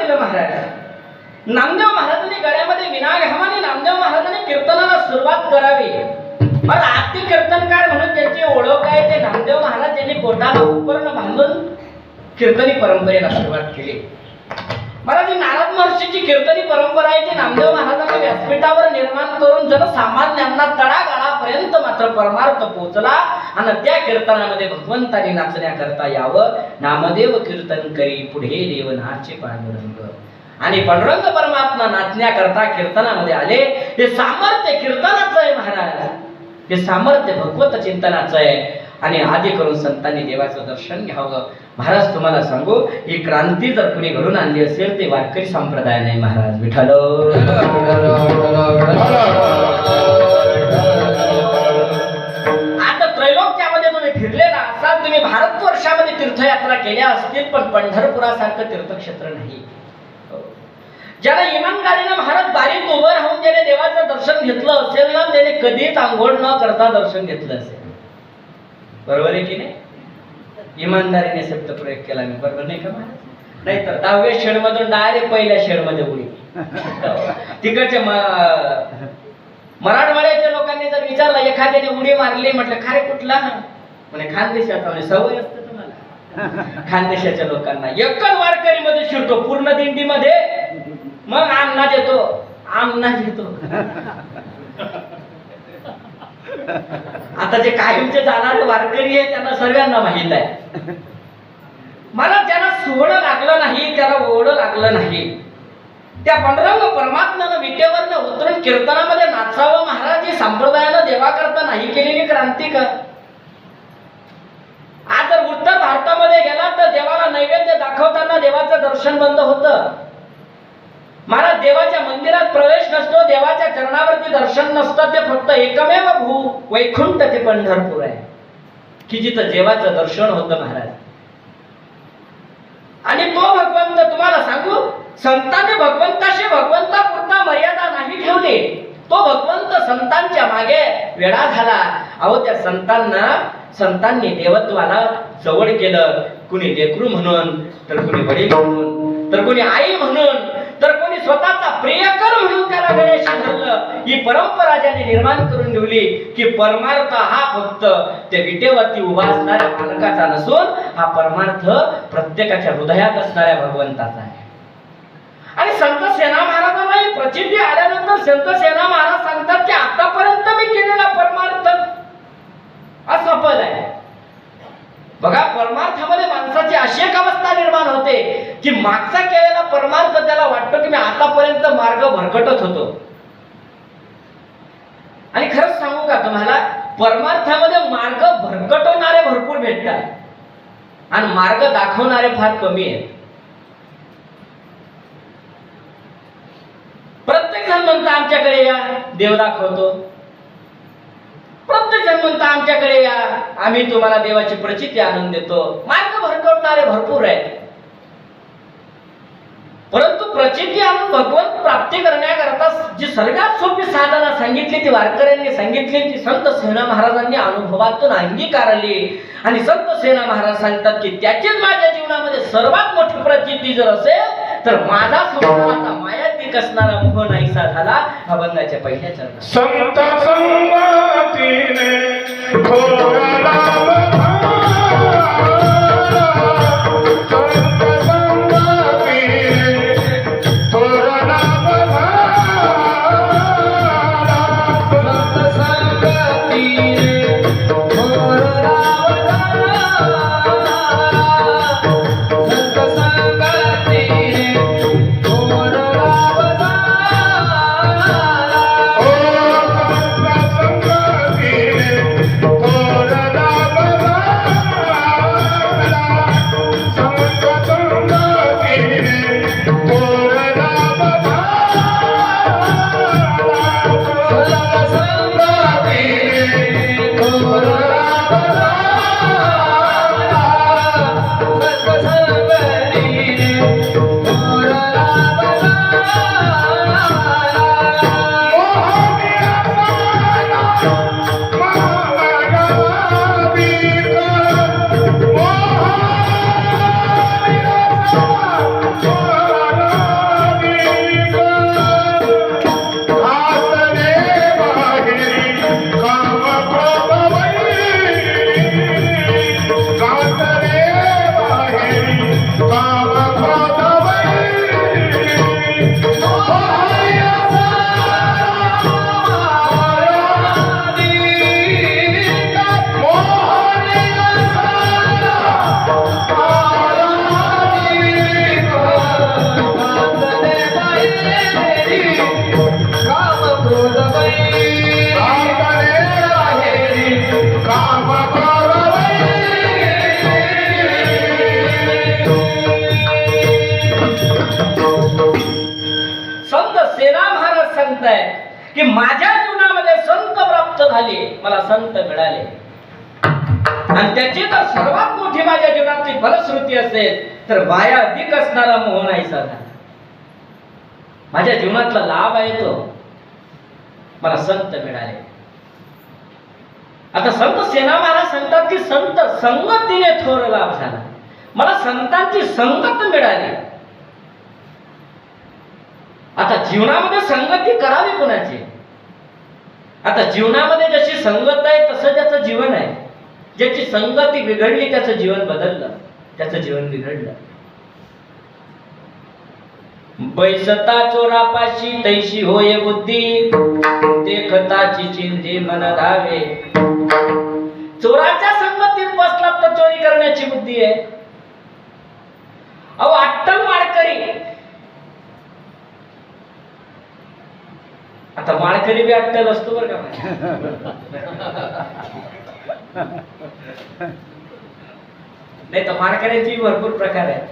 केलं महाराज. नामदेव महाराजांनी गळ्यामध्ये विना घ्यावा आणि नामदेव महाराजांनी कीर्तनाला सुरुवात करावी. मग आरती कीर्तनकार म्हणून ज्यांची ओळख आहे ते नामदेव महाराज यांनी पोटाला उपकरण बांधून कीर्तनी परंपरेला सुरुवात केली. महाराज नारद महर्षीची कीर्तनी परंपरा आहे ती नामदेव महाराजांनी व्यासपीठावर निर्माण करून जनसामान्यांना तळागाळापर्यंत मात्र परमार्थ पोहोचला. आणि त्या कीर्तनामध्ये भगवंतानी नाचण्याकरता यावं. नामदेव कीर्तन करी पुढे देव नाचे पांडुरंग. आणि पांडुरंग परमात्मा नाचण्याकरता कीर्तनामध्ये आले. हे सामर्थ्य कीर्तनाचं आहे महाराज. हे सामर्थ्य भगवत चिंतनाचं आहे. आणि आधी करून संतांनी देवाचं दर्शन घ्यावं. महाराज तुम्हाला सांगू ही क्रांती जर कुणी घडून आणली असेल ते वारकरी संप्रदाय नाही महाराज. विठ्ठल आता त्रैलोक्यामध्ये तुम्ही फिरलेला असाल, तुम्ही भारतवर्षामध्ये तीर्थयात्रा केल्या असतील, पण पंढरपुरासारखं तीर्थक्षेत्र नाही. ज्याला इमानदारीनं महाराज बारीत उभं राहून ज्याने देवाचं दर्शन घेतलं असेल ना त्याने कधीच आंघोळ न करता दर्शन घेतलं असेल. बरोबर आहे की नाही? इमानदारीने शब्द प्रयोग केला मी. बरोबर नाही का महाराज? नाहीतर 10व्या शेडमधून डायरेक्ट पहिल्या शेडमध्ये उडी. तिकडच्या मराठवाड्याच्या लोकांनी जर विचारलं एखाद्याने उडी मारली म्हटलं खरे कुठला म्हणे खानदेशाचा. म्हणजे सवय असते तुम्हाला खानदेशाच्या लोकांना. एकच वारकरी मध्ये शिरतो पूर्ण दिंडीमध्ये मग आमनाच येतो आमनाच येतो. आता जे कायमचे जाणारे वारकरी आहे त्यांना सर्वांना माहित आहे. मला त्याला सोहळं लागलं नाही, त्याला ओढ लागलं नाही. त्या पांडुरंग परमात्म्यानं विटेवरनं उतरून कीर्तनामध्ये नाचावं महाराज. ही संप्रदायानं देवाकरता नाही केलेली क्रांती का? आज जर उत्तर भारतामध्ये गेला तर देवाला नैवेद्य दाखवताना देवाचं दर्शन बंद होतं महाराज. देवाच्या मंदिरात प्रवेश नसतो, देवाच्या चरणावरती दर्शन नसतं. ते फक्त एकमेव भू वैकुंठ ते पंढरपूर आहे की जिथं देवाचं दर्शन होतं महाराज. आणि तो भगवंत तुम्हाला सांगू संतांनी भगवंताशी भगवंतापुरता मर्यादा नाही ठेवली. तो भगवंत संतांच्या मागे वेडा झाला. अहो त्या संतांनी देवत्वाला जवळ केलं. कुणी लेकरू म्हणून, तर कुणी वडील म्हणून, तर कुणी आई म्हणून, तर कोणी स्वतःचा प्रियकर म्हणून त्याला गणेश धरलं. ही परंपरा ज्याने निर्माण करून ठेवली की परमार्थ हा फक्त त्या विटेवरती उभा असणाऱ्या मालकाचा नसून हा परमार्थ प्रत्येकाच्या हृदयात असणाऱ्या भगवंताचा आहे. आणि संत सेना महाराजांना ही प्रचिती आल्यानंतर संत सेना महाराज सांगतात की आतापर्यंत मी केलेला परमार्थ असा पद आहे. बघा परमार्थामध्ये माणसाची अशी एक अवस्था निर्माण होते की मागचा केलेला परमार्थ त्याला वाटतो की मी आतापर्यंत मार्ग भरकटत होतो. आणि खरंच सांगू का तुम्हाला परमार्थामध्ये मार्ग भरकटवणारे भरपूर भेटतात आणि मार्ग दाखवणारे फार कमी आहेत. प्रत्येक जण म्हणतो आमच्याकडे या देव दाखवतो. प्रत्येक जण म्हणतो आमच्याकडे या आम्ही तुम्हाला देवाची प्रचिती आणून देतो. मार्ग भरकटणारे भरपूर आहेत. परंतु प्रचिती आणून भगवंत प्राप्ती करण्याकरता जी सर्वात सोपी साधना सांगितली ती वारकऱ्यांनी सांगितली ती संत सेना महाराजांनी अनुभवातून अंगीकारली. आणि संत सेना महाराज सांगतात की त्याचीच माझ्या जीवनामध्ये सर्वात मोठी प्रचिती जर असेल तर माझा संसाराचा मायातीक असणारा मोह नाहीसा झाला. अभंगाच्या पहिल्या चरणात संत संगतीने संत सेना महाराज सांगताय की माझ्या जीवनामध्ये संत प्राप्त झाले, मला संत मिळाले, आणि त्याची तर सर्वात मोठी माझ्या जीवनातली फलश्रुती असेल तर वाया अधिक असणारा मोह नाही साधा. माझ्या जीवनातला लाभ आहे तो मला संत मिळाले. आता संत सेना महाराज सांगतात की संत संगतीने थोर लाभ झाला, मला संतांची संगत मिळाली. आता जीवनामध्ये संगती करावी कोणाची? आता जीवनामध्ये जशी संगत आहे तसं त्याचं जीवन आहे. ज्याची संगती बिघडली त्याचं जीवन बदललं, त्याचं जीवन बिघडलं. बैसता चोरापाशी तैशी होय बुद्धी, देखताची चिंधी मन धावे. चोराच्या संगतीत बसला तर चोरी करण्याची बुद्धी आहे. अहो अट्टल माळकरी, आता माळकरी बी अट्टल असतो बरं का, नाही तर माळकऱ्यांची भरपूर प्रकार आहेत.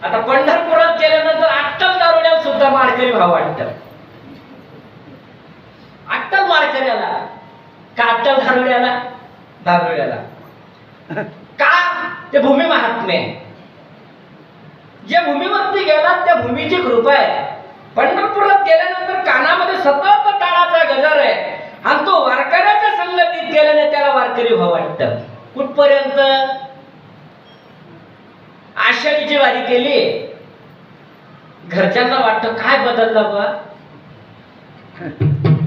आता पंढरपुरात गेल्यानंतर अट्टल दारुड्याला सुद्धा माळकरी भाव वाटतात. अट्टल माळकऱ्याला का अट्टल दारुड्याला? दारुड्याला का? ते भूमी महात्म्य, जे भूमीवरती गेला त्या भूमीची कृपा आहे. पंढरपुरात गेल्यानंतर कानामध्ये सतत टाळाचा गजर आहे, आणि तो वारकऱ्याच्या संगतीत गेल्याने त्याला वारकरी भाव वाटतं. कुठपर्यंत? आषाढीची वारी केली, घरच्यांना वाटतं काय बदलला बा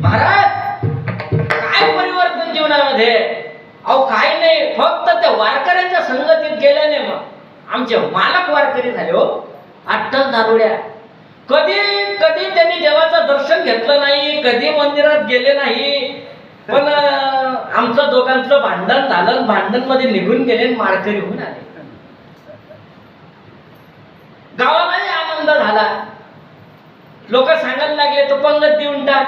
महाराज, काय परिवर्तन जीवनामध्ये? अहो काय नाही, फक्त त्या वारकऱ्यांच्या संगतीत गेल्याने मग आमचे मालक वारकरी झाले. हो अट्टल दारुड्या, कधी कधी त्यांनी देवाचं दर्शन घेतलं नाही, कधी मंदिरात गेले नाही, पण आमचं दोघांचं भांडण झालं, भांडण मध्ये निघून गेले, माळकरी होऊन आले. गावालाही आनंद झाला, लोक सांगायला लागले तो पंगत देऊन टाक.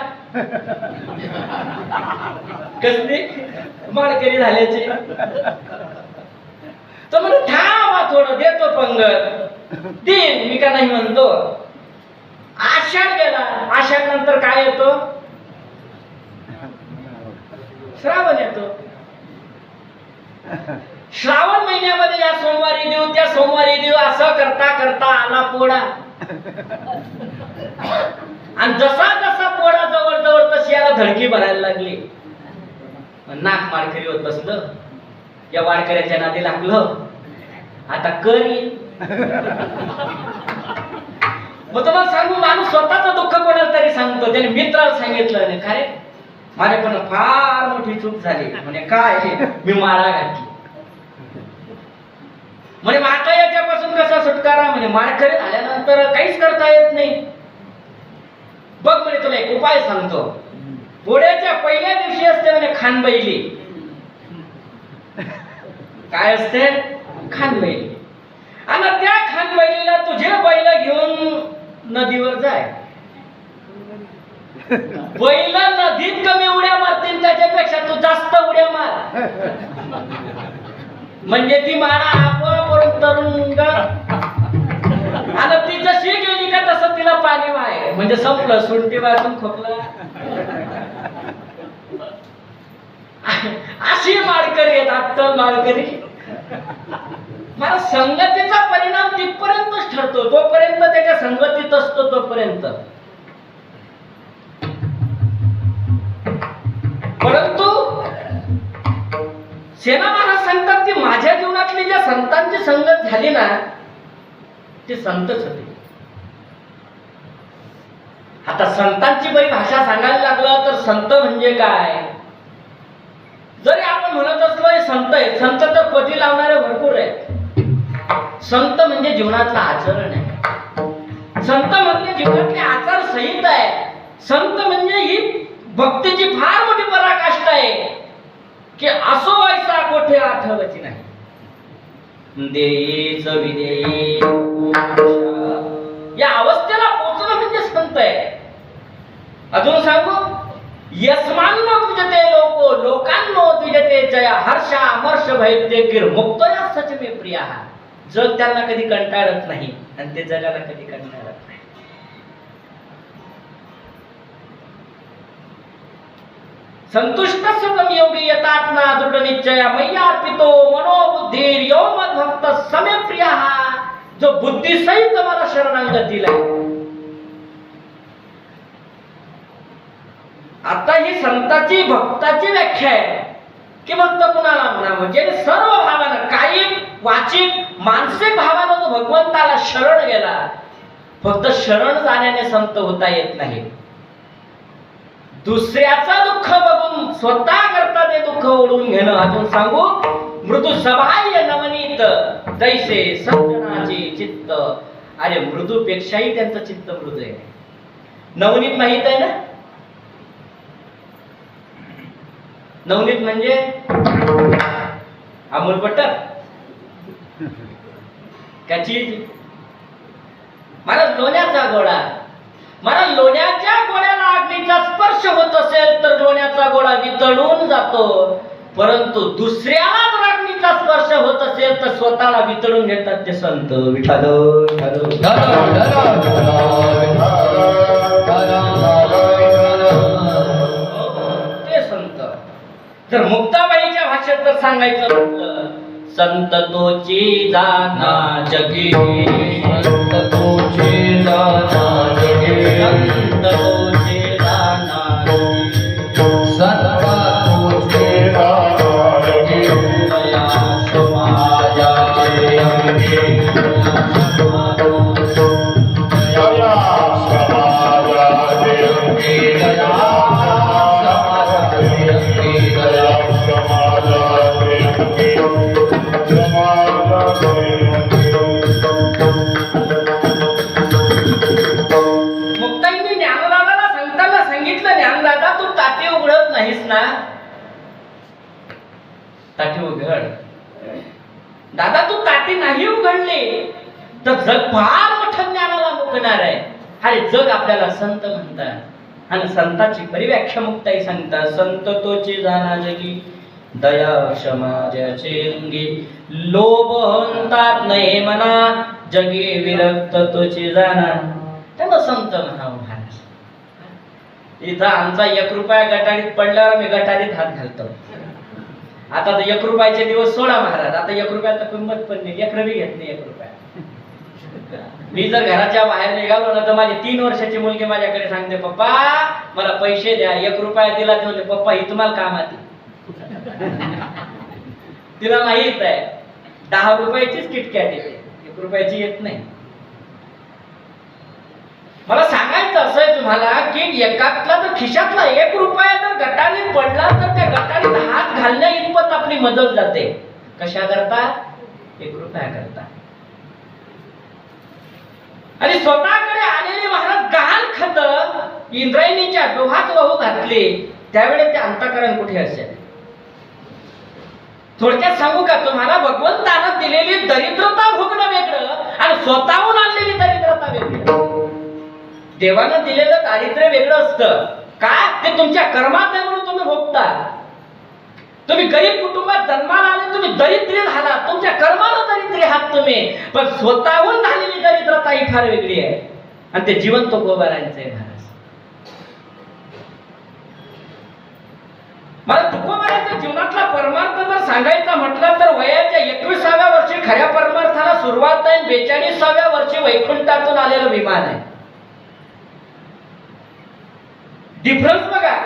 कसली माळकरी झाल्याची. तर म्हणजे थांबा थोडं, देतो पंगत, देईन मी का नाही म्हणतो. आषाढ गेला, आषाढ नंतर काय येतो? श्रावण येतो. श्रावण महिन्यामध्ये या सोमवारी देऊ, त्या सोमवारी देऊ, असं करता करता आला पोळा. आणि जसा जसा पोळा जवळ जवळ तशी याला धडकी भरायला लागली. नाक माळकरी होत बसलं, या वारकऱ्याच्या नादी लागलं, आता करी. मग तुम्हाला सांगू, माणूस स्वतःच दुःख कोणाला तरी सांगतो. त्याने मित्राला सांगितलं नाही, काय माझ्याकडून फार मोठी चूक झाली. म्हणे काय? मी माळा घातली. म्हणे माता याच्यापासून कसा सुटकारा? म्हणे माळकरी झाल्यानंतर काहीच करता येत नाही. बघ म्हणे तुला एक उपाय सांगतो. पोळ्याच्या पहिल्या दिवशी असते म्हणे खानबैली. काय असते? खानबैली. आणि त्या खानबैलीला तुझे बैल घेऊन नदीवर जाय. बैल नदीत कमी उड्या मारतील त्याच्यापेक्षा तू जास्त उड्या मार, म्हणजे ती माळा आपोआप तरुण. आणि ती जशी गेली का तसं तिला पाणी वाहे, म्हणजे संपलं. सुंटी वाजून खोकला. अशी माळकरी आहेत, अट्टल माळकरी. मला संगतीचा परिणाम तिथपर्यंतच ठरतो, जोपर्यंत त्याच्या संगतीत असतो तोपर्यंत. परंतु सेना महाराज सांगतात की माझ्या जीवनातली ज्या संतांची संगत झाली ना, ते संतच होते. आता संतांची बरी भाषा सांगायला लागलं तर संत म्हणजे काय? जरी आपण म्हणत असलो हे संत आहे, संत तर पदी लावणारे भरपूर आहेत. संत म्हणजे जीवनातलं आचरण आहे. संत म्हणजे जीवनातली आचारसंहिता आहे. संत म्हणजे ही भक्तीची फार मोठी पराकाष्ठा आहे की असो वैसा कोठे आठवची नाही. देईच विदेई या अवस्थेला पोचणं म्हणजे संत आहे. अजून सांगू, यस्मान्नो तुझते लोको लोकांनो तुझते जया हर्षा अमर्ष भैद्य किर मुक्तया सच मे प्रिया. जग त्यांना कधी कंटाळत नाही आणि ते जगाला कधी कंटाळत नाही. संतुष्ट सुखम योगी यतात्मा दृढ निश्चय मय्यार्पितो मनोबुद्धीर यो मद्भक्त समे प्रिया, जो बुद्धी सहित मला शरणागतीला. आता ही संताची भक्ताची व्याख्या आहे की भक्त कुणाला म्हणावं, म्हणजे सर्व भावानं, कायिक वाचिक मानसिक भावानं जो भगवंताला शरण गेला. फक्त शरण जाण्याने संत होता येत नाही. दुसऱ्याचं दुःख बघून स्वतः करता ते दुःख ओढून घेणं. अजून सांगू, मृदू सबाह्य नवनीत तैसे सज्जनाचे चित्त. अरे मृदूपेक्षाही त्यांचं चित्त मृदू आहे. नवनीत माहित आहे ना? नवनीत म्हणजे अमूल बटर काय चीज. मला लोण्याचा गोळा, मला लोण्याच्या गोळ्याला अग्नीचा स्पर्श होत असेल तर लोण्याचा गोळा वितळून जातो, परंतु दुसऱ्याला जर अग्नीचा स्पर्श होत असेल तर स्वतःला वितळून घेतात ते संत. विठाल ते संत. जर मुक्ताबाईच्या भाषेत जर सांगायचं म्हटलं, संत तोची जाना जगी, संत तोची जाना जगी, संत तोची जाना जगी, संत तोची जाना जगी, दया समाजाचे अंगी, दया समाजाचे अंगी, दया समाजाचे अंगी, दया समाजाचे अंगी. मुक्ताईंनी ज्ञानदादाला सांगताना सांगितलं, ज्ञानदादा तू ताटी उघडत नाहीस ना, ताटी उघड. दादा तू ताटी नाही उघडली तर जग फार मोठं ज्ञानाला मुकणार आहे. अरे जग आपल्याला संत म्हणतात आणि संताची परिव्याख्या मुक्ताई सांगतात. संत तोची जाना जगी, दया समाजाचे अंगी, लोभ हंतात नाही मना, जगी विरक्त तोची जाना, त्याला संत म्हणावं. महाराज इथं आमचा 1 रुपया गटारीत पडल्यावर मी गटारीत हात घालतो. आता तर 1 रुपयाचे दिवस सोडा महाराज. आता 1 रुपयाला किंमत पण नाही, 1 रुपये घेत नाही 1 रुपया. मी जर घराच्या बाहेर निघालो ना तर माझी 3 वर्षाची मुलगी माझ्याकडे सांगते, पप्पा मला पैसे द्या. 1 रुपया दिला ते म्हणते, पप्पा ही तुम्हाला कामात. तिला माहित आहे 10 रुपयाचीच किटकॅट येते, 1 रुपयाची येत नाही. मला सांगायचं असं आहे तुम्हाला की एकातला तर खिशातला 1 रुपया जर गटारीत पडला तर त्या गटारीत हात घालण्या इतपत आपली मदत जाते. कशा करता? 1 रुपया करता. आणि स्वतःकडे आलेली महाराज गहाण खत इंद्रायणीच्या डोहात वाहू घातली, त्यावेळेस ते अंतःकरण कुठे असेल? थोडक्यात सांगू का तुम्हाला, भगवंतानं दिलेली दरिद्रता भोगणं वेगळं आणि स्वतःहून आणलेली दरिद्रता वेगळी. देवानं दिलेलं दारिद्र्य वेगळं असतं. काय ते तुमच्या कर्मात आहे म्हणून तुम्ही भोगता. तुम्ही गरीब कुटुंबात जन्माला आले, तुम्ही दरिद्री झाला, तुमच्या कर्मानं दरिद्री आहात तुम्ही, पण स्वतःहून झालेली दरिद्रता ही फार वेगळी आहे. आणि ते जिवंत गोबारांचं आहे महाराज. मला तुकोबाराच्या जीवनातला परमार्थ जर सांगायचा म्हटलं तर वयाच्या 21व्या वर्षी खऱ्या परमार्थाला सुरुवात आहे, 42व्या वर्षी वैकुंठातून आलेलं विमान आहे. डिफरन्स बघा.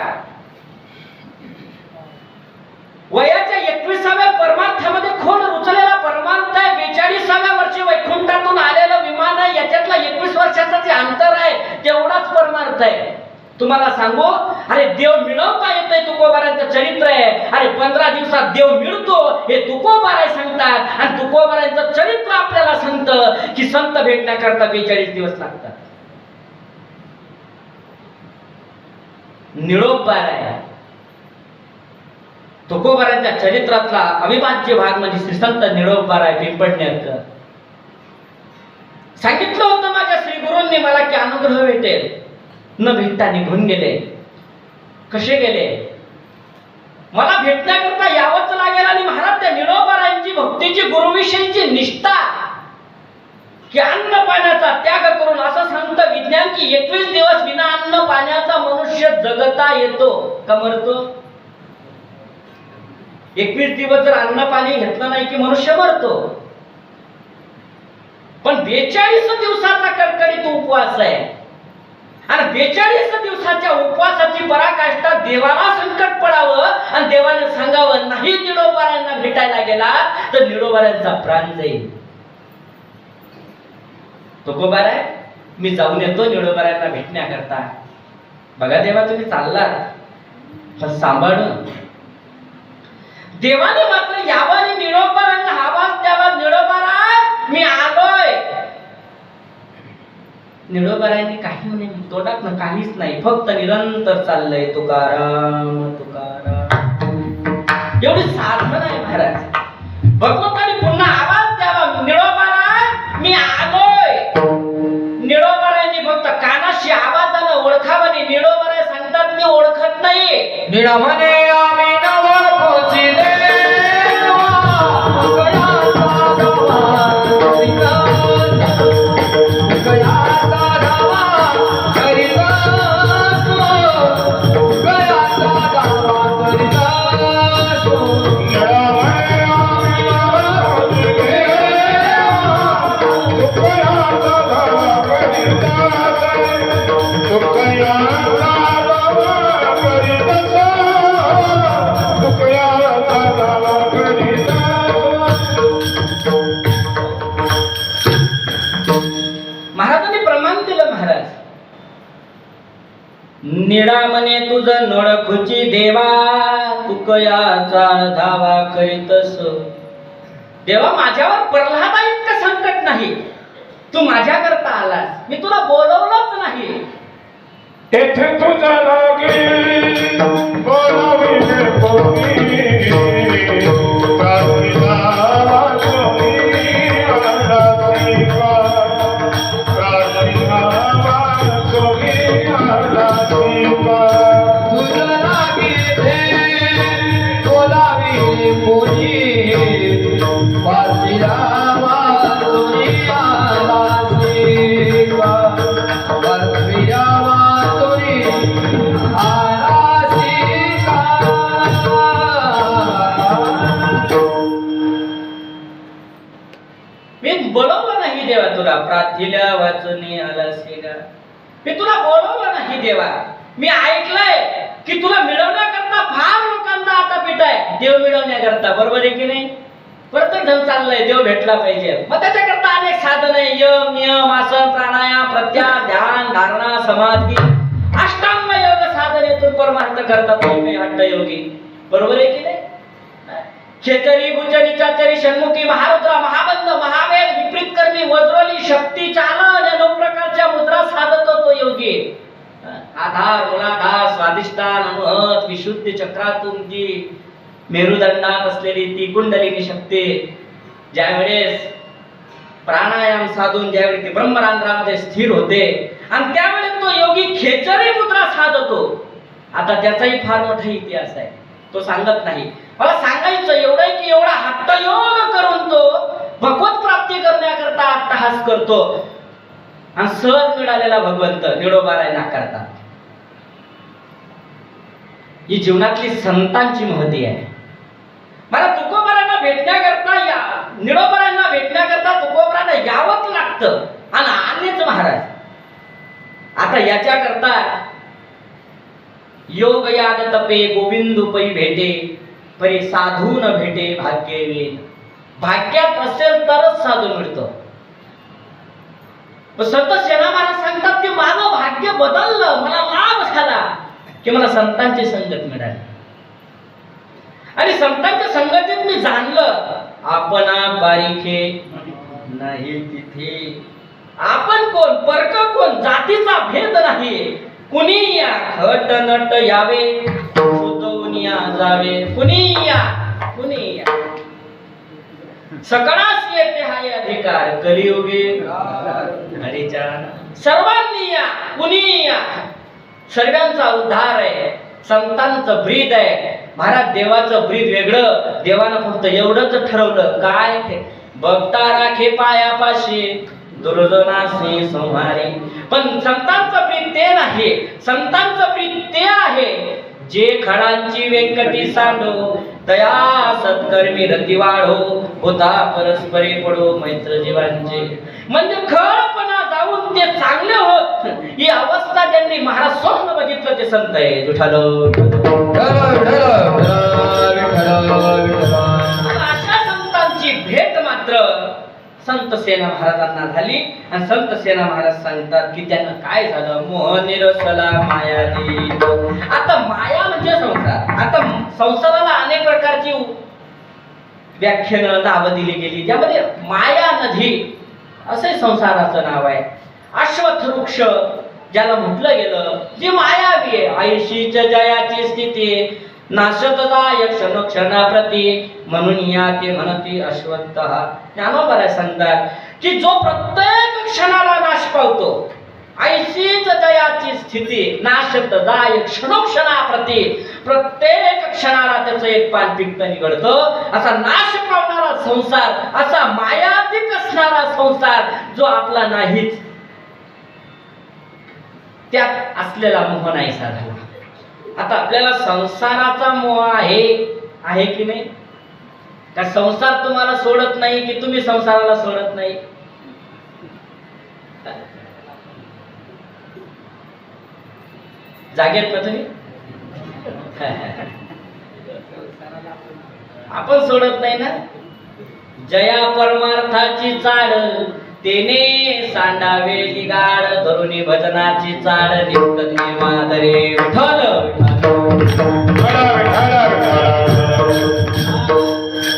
वयाच्या 21व्या परमार्थामध्ये खोल रुचलेला परमार्थ आहे, 42व्या वर्षी वैकुंठातून आलेलं विमान आहे. याच्यातला 21 वर्षाचा जे अंतर आहे तेवढाच परमार्थ आहे. तुम्हाला सांगू, अरे देव मिळवता येतंय तुकोबारांचं चरित्र आहे. अरे 15 दिवसात देव मिळतो हे तुकोबाराय सांगतात. आणि तुकोबारांचं चरित्र आपल्याला सांगतं की संत भेटण्याकरता 42 दिवस लागतात. निरोप बाराय तुकोबारांच्या चरित्रातला अविभाज्य भाग म्हणजे श्री संत निरोप बाराय पिंपळनेरकर. सांगितलं होतं माझ्या श्री गुरूंनी मला की अनुग्रह भेटेल. न भेटता निघून गेले. कसे गेले? मला भेटण्याकरता यावंच लागेल. आणि महाराज त्या निरोबारायांची भक्तीची गुरुविषयीची निष्ठा की अन्न पाण्याचा त्याग करून, असं सांगतं विज्ञान की 21 दिवस विना अन्न पाण्याचा मनुष्य जगता येतो का मरतो? 21 दिवस जर अन्न पाणी घेतलं नाही की मनुष्य मरतो. पण 42 दिवसाचा कडकडीत उपवास आहे आणि 42 दिवसाच्या उपवासाची पराकाष्ठा देवाला संकट पडावं आणि देवाने सांगावं नाही निडोबारांना भेटायला गेला तर निडोबारांचा प्राण जाईल. तुकोबार आहे, मी जाऊन येतो निडोबारांना भेटण्याकरता. बघा देवा, तुम्ही चाललात पण सांभाळून. देवाने मात्र यावं आणि निडोबारांना आवाज द्यावा, निडोबारा मी आलोय. निडोबारांनी काही म्हणे तोंडात ना काहीच नाही, फक्त निरंतर चाललंय तुकाराम तुकाराम, एवढी साधना आहे महाराज. भगवंताने पुन्हा आवाज द्यावा, निडोबारा मी आलोय. निडोबारांनी फक्त कानाशी आवाजानं ओळखावं. निडोबारा सांगतात मी ओळखत नाही. निडा म्हणे आम्ही नव पोचिले महाराजांनी प्रमाण दिलं. महाराज निडा म्हणे तुझं नळखुची देवा, तुकयाचा धावा करीतस. देवा, माझ्यावर प्रल्हादा इतकं संकट नाही, तू माझ्या करता आलास, मी तुला बोलवलंच नाही. तेथे तुझा लागे बोलाविले कोणी, प्रार्थना वाचोनी आला शिवा, प्रार्थना वाचोनी आला शिवा. तुझं लागिले बोलाविले कोणी, वासिला वाचोनी आला शिवा, वासिला वाचोनी आला शिवा. मी बोलवलं नाही देवा तुला, प्रार्थीला वाचून आला सेगा. मी तुला बोलवलं नाही देवा. मी ऐकलंय की तुला मिळवण्याकरता फार लोकांचा आता पीठ आहे, देव मिळवण्याकरता. बरोबर आहे की नाही? प्रत्येक जण चाललंय देव भेटला पाहिजे, मग त्याच्याकरता अनेक साधन आहे. यम नियम आसन प्राणायाम प्रत्याहार ध्यान धारणा समाधी अष्टांग योग साधनेतून परमार्थ करतात हट्टयोगी. बरोबर आहे की नाही? खेचरी गुजरी चाचरी षण्मुखी महारुद्रा महाबंध महावेद विपरीत करणी वज्रोली शक्ती चालन या 9 प्रकारच्या मुद्रा साधतो तो योगी. आधार मूलाधार स्वादिष्टान अनुहत विशुद्धी चक्रातून जी मेरुदंडात असलेली ती कुंडलिनी शक्ती ज्यावेळेस प्राणायाम साधून ज्यावेळी ती ब्रह्मरांध्रामध्ये स्थिर होते आणि त्यावेळेस तो योगी खेचरी मुद्रा साधतो. आता त्याचाही फार मोठा इतिहास आहे, तो सांगत नाही. मला सांगायचं एवढं की एवढा हट्टयोग करून तो भगवत प्राप्ती करण्याकरता अट्टहास करतो आणि सहज मिळालेला भगवंत निडोबाराय नाकारतात. ही जीवनातली संतांची महती आहे. मला तुकोबारांना भेटण्याकरता निडोबारांना भेटण्याकरता तुकोबारांना यावंच लागतं आणि आलेच महाराज. आता याच्याकरता योग याद तपे गोविंदू पै भेटे परी साधू न भेटे भाग्य वेद. भाग्यात असेल तरच साधू मिळतो. संत सेना महाराज सांगतात की माझं भाग्य बदललं, मला लाभ झाला की मला संतांची संगत मिळाली आणि संतांच्या संगतीत मी जाणलं आपणा बारीखे नाही तिथे. आपण कोण, परक कोण, जातीचा भेद नाही. कुणी या खट नट यावे शोधून या जावे. कुणी या सकळास येते हाय अधिकार कलियुगे हरीच्या. सर्वांनी या, कुणी या, सर्वांचा उद्धार आहे. संतांचं ब्रीद आहे महाराज. देवाचं ब्रीद वेगळं. देवानं फक्त एवढंच ठरवलं काय, बघता राखे पायापाशी दुर्जनासी संहारी. पण संतांचं प्रीत ते नाही, संतांचं प्रीत ते आहे जे खडांची व्यंकटी सांडो, दया सत्कर्मी रती वाढो, होता परस्परी पडो मैत्र जीवांचे. म्हणजे खळपणा जाऊन ते चांगले होत, ही अवस्था ज्यांनी महाराज स्वप्न बघितलं ते संत आहे. विठ्ठल अशा संतांची भेट मात्र संत सेना महाराजांना झाली. आणि संत सेना महाराज सांगतात की त्यांना काय झालं, मोह निरसला माया दी. आता माया म्हणजे संसार. आता संसाराला अनेक प्रकारची व्याख्यानं नावं दिली गेली, त्यामध्ये माया नदी असे संसाराचं नाव आहे. अश्वत्थ वृक्ष ज्याला म्हटलं गेलं, जी मायावी आहे, आयुषीच जयाची स्थिती नाशतदाय क्षण क्षणाप्रती, म्हणून या ते म्हणती अश्वत्थ. ज्ञानोबा सांगतात की जो प्रत्येक क्षणाला नाश पावतो, ऐशीच जयाची स्थिती नाशतदाय क्षणोक्षणाप्रती, प्रत्येक क्षणाला त्याचं एक पान पिकतं निघडतं. असा नाश पावणारा संसार, असा मायातीत असणारा संसार जो आपला नाहीच, त्यात असलेला मोह नाहीसा झाला. आता आपल्याला संसाराचा मोह आहे की नाही? का संसार तुम्हाला सोडत नाही की तुम्ही संसाराला सोडत नाही? जागेत ना तुम्ही? आपण सोडत नाही ना. जया परमार्थाची चाड तेने सांडावे लिगाड, धरुणी भजनाची चाड निघत मादरे. विठ्ठल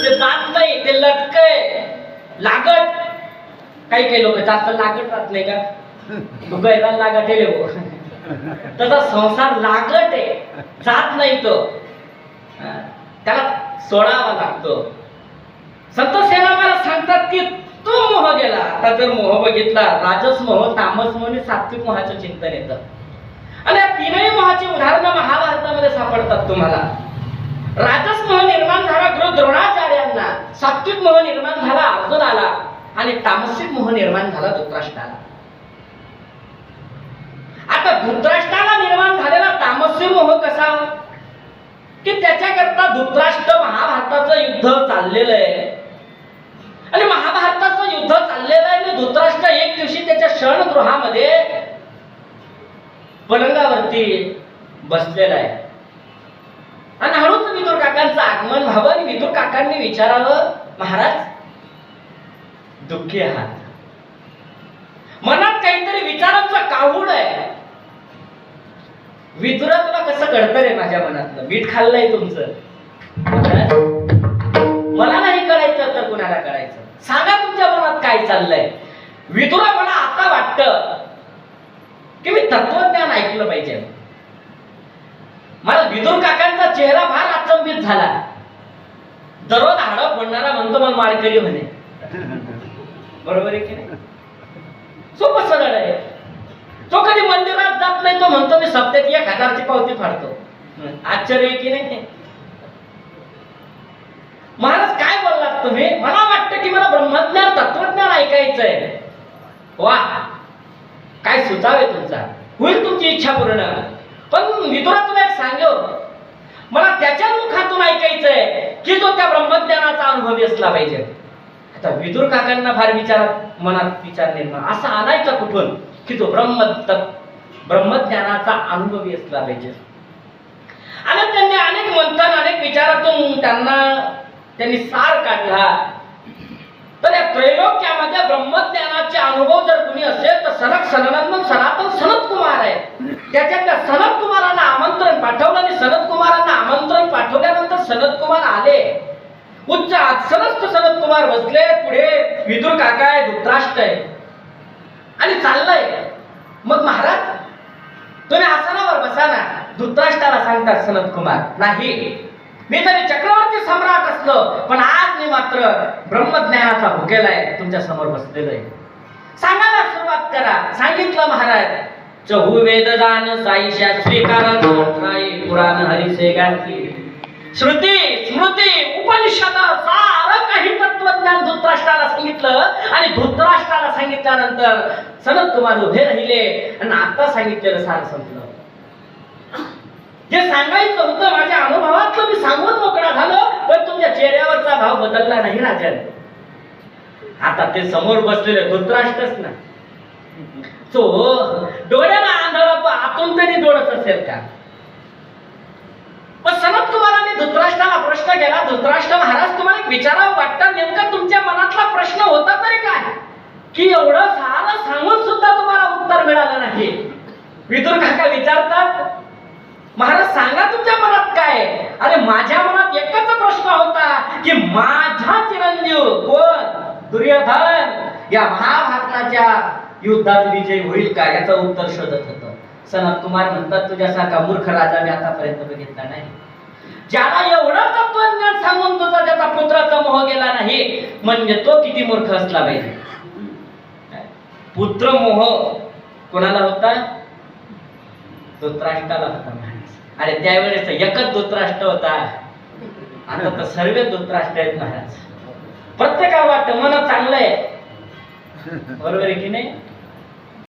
ते जात नाही, ते लटकय लागट. काही लोक जास्त लागट राहत नाही का, तू गैला लागट आहे रे. तसा संसार लागट आहे, जात नाही तो, त्याला सोडावा लागतो. संत सेना मला सांगतात की तो मोह गेला. आता जर मोह बघितला, राजस मोह, तामस मोह आणि सात्विक मोहाचं चिंतन येतं. आणि या तीनही मोहाची उदाहरणं महाभारतामध्ये सापडतात तुम्हाला. राजस मोह निर्माण झाला गुरु द्रोणाचार्यांना, सात्विक मोह निर्माण झाला अर्जुनाला, आणि तामसिक मोह निर्माण झाला धृतराष्ट्राला. आता धृतराष्ट्राला निर्माण झालेला तामसिक मोह कसा की त्याच्याकरता धृतराष्ट्र महाभारताचं युद्ध चाललेलं आहे, आणि महाभारताचं युद्ध चाललेलं आहे. आणि धृतराष्ट्र एक दिवशी त्याच्या शरणगृहामध्ये पलंगावरती बसलेला आहे. आणि हळूच विदुर काकांचं आगमन व्हावं आणि विदुर काकांनी विचारावं, महाराज दुःखी आहात, मनात काहीतरी विचारांचं काहूड आहे. विदुरा तुला कसं कळतं रे माझ्या मनातलं, मीठ खाल्लंय तुमचं. मला नाही कळायचं तर कुणाला कळायचं, सांगा तुमच्या मनात काय चाललंय. विदुरा मला आता वाटतं की मी तत्वज्ञान ऐकलं पाहिजे. मला विदुर काकांचा चेहरा फार अचंबित झाला. दररोज हाडं फोडणारा म्हणतो मला माळकरी म्हणे, बरोबर आहे की नाही? सोपं सरळ आहे. तो कधी मंदिरात जात नाही, तो म्हणतो मी सप्त्यात 1000ची पावती फाडतो. आश्चर्य आहे की नाही? महाराज काय बोललात तुम्ही? मला वाटतं की मला ब्रह्मज्ञान तत्वज्ञान ऐकायचंय. वा, काय सुचावे तुमचा, होईल तुमची इच्छा पूर्ण. पण विदुरा तुला एक सांगो, मला त्याच्या मुखातून ऐकायचंय की जो त्या ब्रह्मज्ञानाचा अनुभवी असला पाहिजे. आता विदुर काकांना फार मनात विचार निर्माण असा आणायचा कुठून की तो ब्रह्मज्ञानाचा अनुभवी असला पाहिजे. आणि त्यांनी अनेक मंथन, अनेक विचारातून त्यांनी सार काढला. तर या त्रैलोक्यामध्ये ब्रह्मज्ञानाचे अनुभव जर कुणी असेल तर सनक सनातन सनत कुमार आहे. त्याच्यातल्या सनत कुमारांना आमंत्रण पाठवलं आणि सनत कुमारांना आमंत्रण पाठवल्यानंतर सनत कुमार आले. उच्च आसनस्थ सनत कुमार बसले, पुढे विदुर काका आहे, धृतराष्ट्र आहे आणि चाललंय. मग महाराज तुम्ही आसनावर बसा ना. धृतराष्ट्राला सांगतात सनत कुमार, नाही, मी तरी चक्रवर्ती सम्राट असलो पण आज मी मात्र ब्रह्मज्ञानाचा भुकेला आहे, तुमच्या समोर बसलेलो आहे. सांगायला सुरुवात करा. सांगितलं महाराज, चहू वेद दान साईशा स्वीकारा पुराण हरिसे गाठी, श्रुती स्मृती उपनिषद सारं काही तत्वज्ञान तत्वज्ञान धृतराष्ट्राला सांगितलं आणि धृतराष्ट्राला सांगितल्यानंतर सनत कुमार उभे राहिले आणि आता सांगितलेलं सार संपलं. जे सांगायचं होतं माझ्या अनुभवातलं मी सांगून मोकळा झालो, पण तुमच्या चेहऱ्यावरचा भाव बदलला नाही राजन. आता ते समोर बसलेले धृतराष्ट्रच ना, तो डोळ्याला आंधळा तो आतून तरी डोळत असेल का? पण सनत कुमारांनी धृतराष्ट्राला प्रश्न केला, धृतराष्ट्र महाराज तुम्हाला एक विचारावं वाटतं, नेमका तुमच्या मनातला प्रश्न होता तरी काय की एवढं सारं सांगून सुद्धा तुम्हाला उत्तर मिळालं नाही? विदुर काका विचारतात, महाराज सांगा तुमच्या मनात काय? अरे माझ्या मनात एकच प्रश्न होता की माझा चिरंजीव कोण दुर्योधन या महाभारताच्या युद्धात विजय होईल का, याचं उत्तर शोधत होतं. सनत कुमार म्हणतात, तुझ्यासारखा मूर्ख राजा मी आतापर्यंत बघितला नाही. ज्याला एवढं तत्वज्ञान सांगून तुझा त्याचा पुत्राचा मोह गेला नाही, म्हणजे तो किती मूर्ख असला पाहिजे. पुत्र मोह कोणाला होता? धृतराष्ट्राला होता महाराज. अरे त्यावेळेस एकच धृतराष्ट्र होता, आता तर सर्व धृतराष्ट्र आहेत महाराज. प्रत्येकाला वाटतं मन चांगलं आहे, बरोबर आहे की नाही?